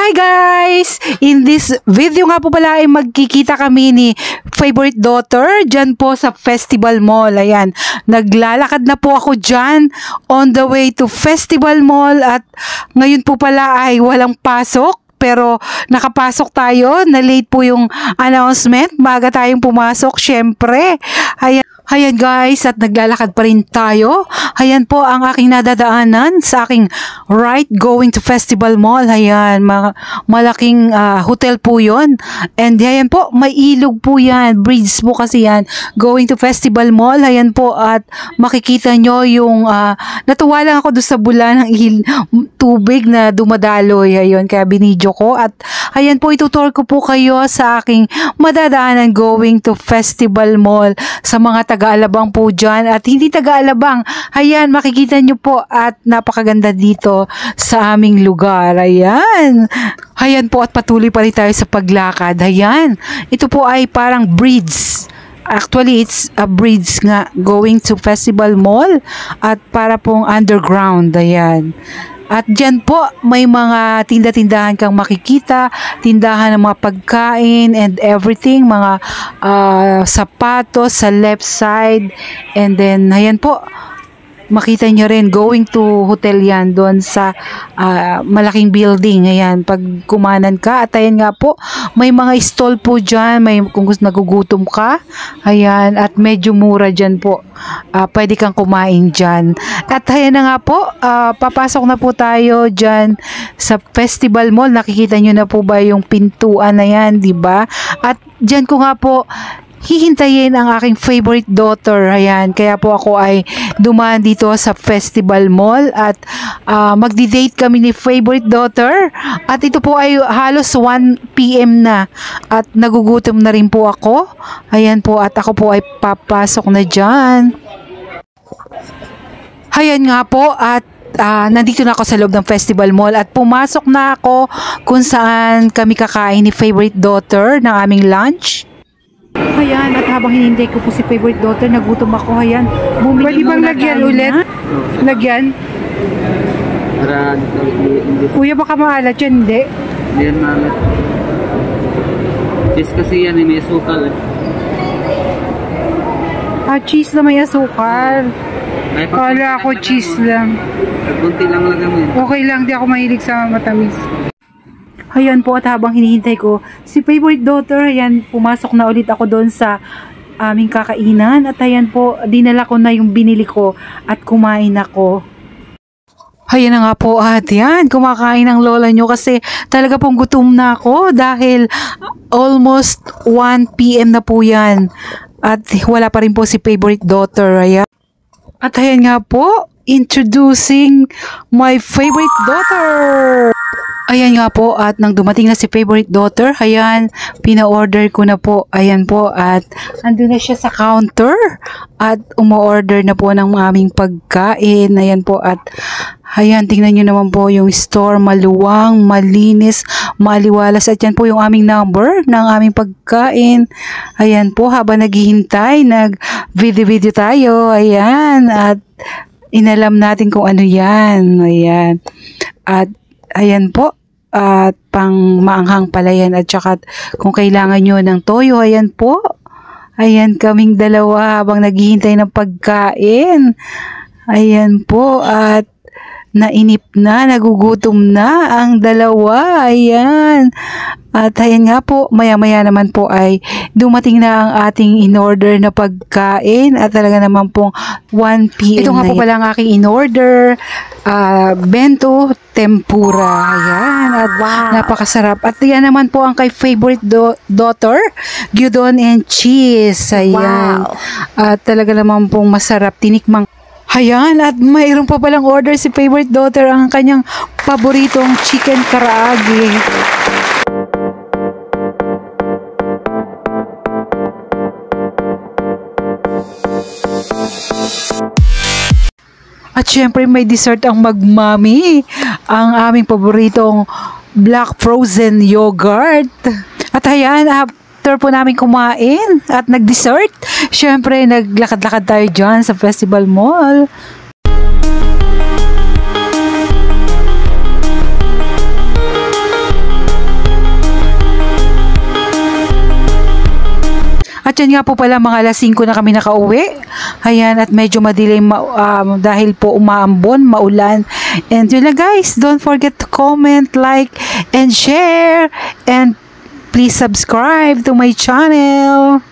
Hi guys! In this video nga po pala ay magkikita kami ni favorite daughter dyan po sa Festival Mall. Ayan, naglalakad na po ako dyan on the way to Festival Mall at ngayon po pala ay walang pasok. Pero nakapasok tayo, na late po yung announcement, maaga tayong pumasok, syempre. Ayan guys, at naglalakad pa rin tayo. Ayan po ang aking nadadaanan sa aking right going to Festival Mall. Ayan, malaking hotel po yon. And ayan po, may ilog po yan, bridge po kasi yan, going to Festival Mall. Ayan po, at makikita nyo yung, natuwa lang ako doon sa bula ng tubig na dumadaloy. Ayan, kaya binidyo ko. At ayan po, itutur ko po kayo sa aking madadaanan going to Festival Mall sa mga taga-Alabang po dyan at hindi taga-Alabang. Ayan, makikita nyo po at napakaganda dito sa aming lugar. Ayan. Ayan po, at patuloy pa rin tayo sa paglakad. Ayan. Ito po ay parang bridge. Actually, it's a bridge nga going to Festival Mall at para pong underground. Ayan. At dyan po, may mga tinda-tindahan kang makikita, tindahan ng mga pagkain and everything, mga sapatos sa left side. And then, ayan po, makita nyo rin, going to hotel yan doon sa malaking building. Ayan, pag kumanan ka. At ayan nga po, may mga stall po dyan. May, kung gusto nagugutom ka. Ayan, at medyo mura dyan po. Pwede kang kumain dyan. At ayan na nga po, papasok na po tayo dyan sa Festival Mall. Nakikita nyo na po ba yung pintuan na yan, diba? At dyan ko nga po hihintayin ang aking favorite daughter. Ayan, kaya po ako ay dumaan dito sa Festival Mall at magdi-date kami ni favorite daughter. At ito po ay halos 1 PM na at nagugutom na rin po ako. Ayan po, at ako po ay papasok na dyan. Ayan nga po, at nandito na ako sa loob ng Festival Mall at pumasok na ako kung saan kami kakain ni favorite daughter ng aming lunch. Ayan, at habang hinihintay ko po si favorite daughter, nagutom ako. Ayan, bumili. Pwede bang lagyan ulit? Lagyan? Kuya, baka maalat yan, hindi? Hindi yan maalat. Cheese kasi yan, may asukal eh. Cheese na may asukal. Kala ako cheese lang. Kunti lang lagyan mo yan. Okay lang, di ako mahilig sa matamis. Ayan po, at habang hinihintay ko si favorite daughter, ayan, pumasok na ulit ako doon sa aming kakainan. At ayan po, dinala ko na yung binili ko at kumain ako. Ayan na nga po, at yan, kumakain ang lola nyo kasi talaga pong gutom na ako dahil almost 1 PM na po yan. At wala pa rin po si favorite daughter. Ayan. At ayan nga po, introducing my favorite daughter. Ayan nga po, at nang dumating na si favorite daughter, ayan, pina-order ko na po. Ayan po, at andun na siya sa counter at umu-order na po ng aming pagkain. Ayan po, at ayan, tingnan nyo naman po yung store, maluwang, malinis, maliwalas. At yan po yung aming number ng aming pagkain. Ayan po, habang naghihintay, nag-video-video tayo. Ayan, at inalam natin kung ano yan. Ayan, at ayan po, at pang maanghang pala yan, at saka kung kailangan nyo ng toyo, ayan po. Ayan, kaming dalawa habang naghihintay ng pagkain. Ayan po, at nainip na, nagugutom na ang dalawa. Ayan. At ayan nga po, maya-maya naman po ay dumating na ang ating in-order na pagkain at talaga naman pong 1 PM. Ito nga po pala ang aking in-order, bento tempura. Ayan. At wow, napakasarap. At yan naman po ang kay favorite daughter, gyudon and cheese. Ayan. Wow. At talaga naman pong masarap. Tinikmang. Ayan, at mayroon pa palang order si favorite daughter, ang kanyang paboritong chicken karaage. At syempre may dessert ang magmami, ang aming paboritong black frozen yogurt. At ayan, after po namin kumain at nag-dessert, syempre naglakad-lakad tayo dyan sa Festival Mall. dyan nga po pala mga alas 5 na kami nakauwi. Ayan, at medyo madilim dahil po umaambon, maulan. And yun lang guys, don't forget to comment, like, and share. And please subscribe to my channel.